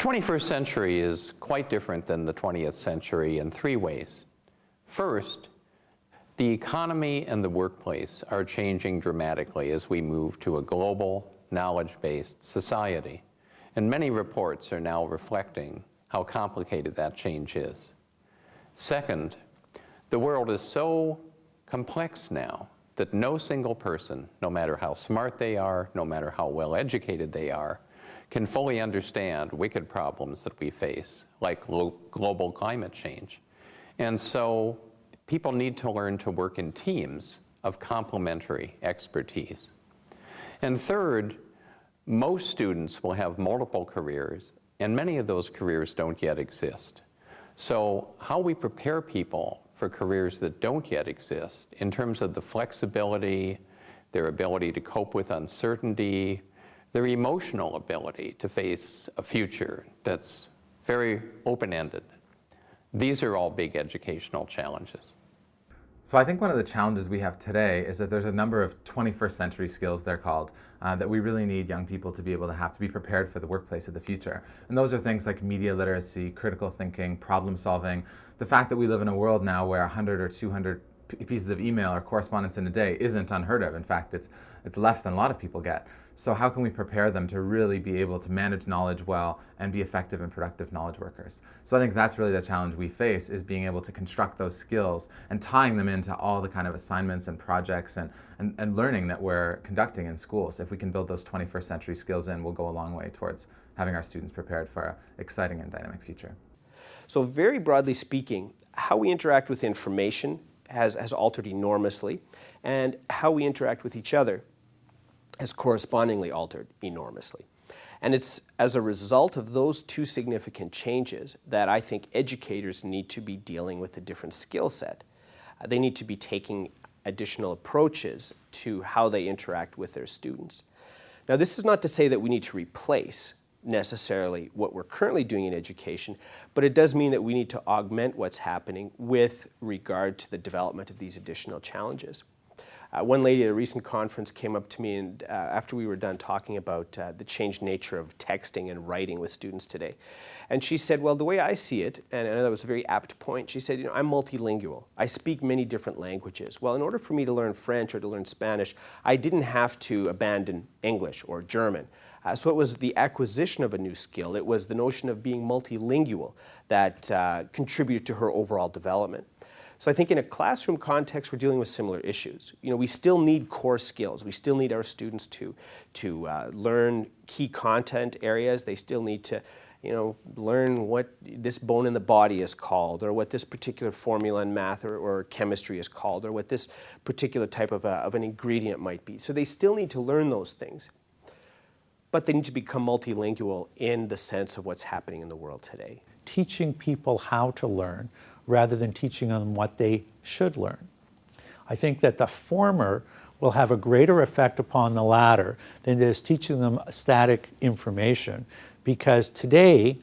The 21st century is quite different than the 20th century in three ways. First, the economy and the workplace are changing dramatically as we move to a global, knowledge-based society. And many reports are now reflecting how complicated that change is. Second, the world is so complex now that no single person, no matter how smart they are, no matter how well educated they are, can fully understand wicked problems that we face, like global climate change. And so people need to learn to work in teams of complementary expertise. And third, most students will have multiple careers, and many of those careers don't yet exist. So how we prepare people for careers that don't yet exist in terms of the flexibility, their ability to cope with uncertainty, their emotional ability to face a future that's very open-ended. These are all big educational challenges. So I think one of the challenges we have today is that there's a number of 21st century skills, they're called, that we really need young people to be able to have to be prepared for the workplace of the future. And those are things like media literacy, critical thinking, problem solving. The fact that we live in a world now where 100 or 200 pieces of email or correspondence in a day isn't unheard of. In fact, it's less than a lot of people get. So how can we prepare them to really be able to manage knowledge well and be effective and productive knowledge workers? So I think that's really the challenge we face, is being able to construct those skills and tying them into all the kind of assignments and projects and learning that we're conducting in schools. If we can build those 21st century skills in, we'll go a long way towards having our students prepared for an exciting and dynamic future. So very broadly speaking, how we interact with information has altered enormously, and how we interact with each other has correspondingly altered enormously. And it's as a result of those two significant changes that I think educators need to be dealing with a different skill set. They need to be taking additional approaches to how they interact with their students. Now, this is not to say that we need to replace necessarily what we're currently doing in education, but it does mean that we need to augment what's happening with regard to the development of these additional challenges. One lady at a recent conference came up to me and after we were done talking about the changed nature of texting and writing with students today. And she said, well, the way I see it, and I know that was a very apt point, she said, I'm multilingual. I speak many different languages. Well, in order for me to learn French or to learn Spanish, I didn't have to abandon English or German. So it was the acquisition of a new skill. It was the notion of being multilingual that contributed to her overall development. So I think in a classroom context, we're dealing with similar issues. We still need core skills. We still need our students to learn key content areas. They still need to learn what this bone in the body is called, or what this particular formula in math or chemistry is called, or what this particular type of an ingredient might be. So they still need to learn those things. But they need to become multilingual in the sense of what's happening in the world today. Teaching people how to learn rather than teaching them what they should learn. I think that the former will have a greater effect upon the latter than it is teaching them static information, because today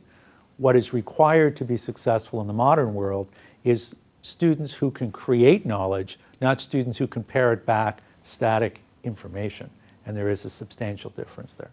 what is required to be successful in the modern world is students who can create knowledge, not students who can parrot back static information. And there is a substantial difference there.